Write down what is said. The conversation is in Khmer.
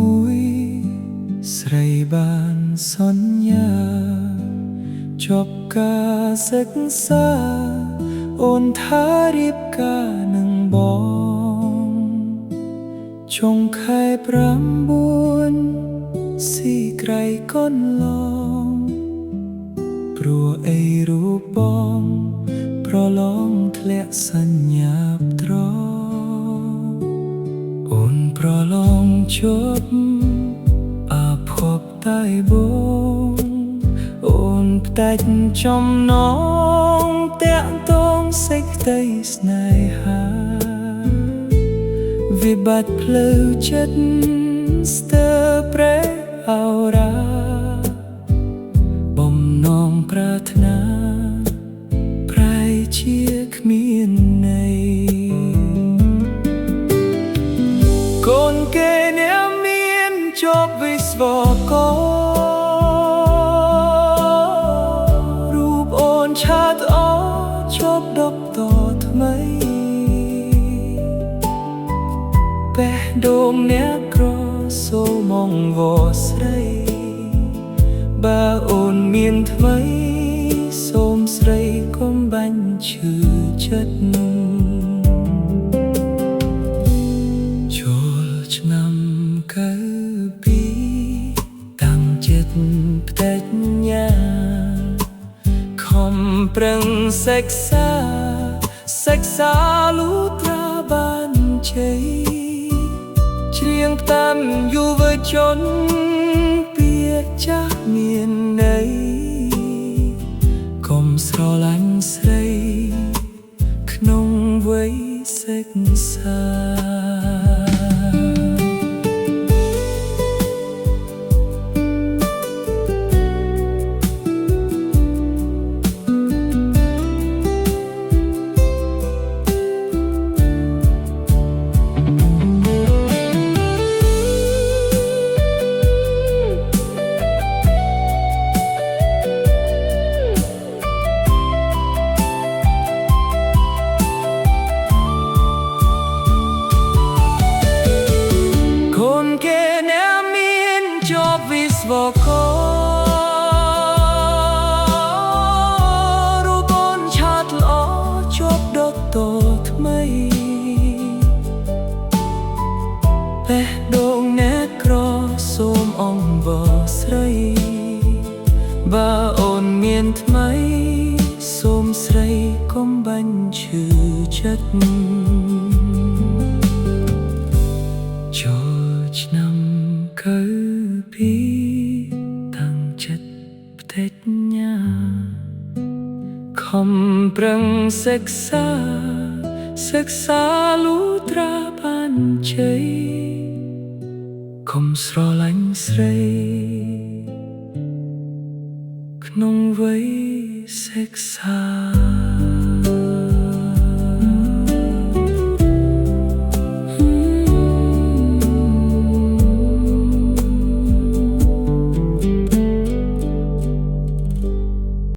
មួយស្រីបានសន្យាចប់ការសិក្សាអូនថារៀបការនឹងបងចុងខែ9ស៊ីក្រៃកូនឡងព្រោះអីរូបបងប្រឡងធ្លាក់សញ្ញាត្រអូនប្រឡងជប់អាភពតែបងអូនផ្ដាច់ចំណងតាក់ទងសេចក្តីស្នេហាវិបត្តិផ្លូវចិត្តស្ទើរប្រែអរ៉ាបំណងប្រាថ្នាប្រែជាគ្មានន័យកូនគេអ្នកមានចប់វិស្វកររូបអូនឆាតអចប់ដុកទ័រថ្មីបេះដូងអ្នកក្រសូមងវស្រីបើអូនមានថ្មីសូមស្រីកុំបាញ់ឈឺចិត្តចូលឆ្នាំ92តាំងចិត្តផ្ដាច់ញា ខំប្រឹងសិក្សាលូត្រាបានជ័យច្រៀងតាមយុវជនពាក្យចាស់មានន័យកុំស្រឡាញ់ស្រីក្នុងវ័យសិក្សា វិស្វកររូបអូនឆាតល្អជាប់ដុតទ័រថ្មីបេះដូងអ្នកក្រសូមអង្វរស្រីបើអូនមានថ្មីសូមស្រីកុំបាញ់ឈឺចិត្តចូលឆ្នាំ92តាំងចិត្តផ្ទៃញា ខំប្រឹងសិក្សាលូត្រាបានជ័យកុំស្រឡាញ់ស្រីក្នុងវ័យសិក្សា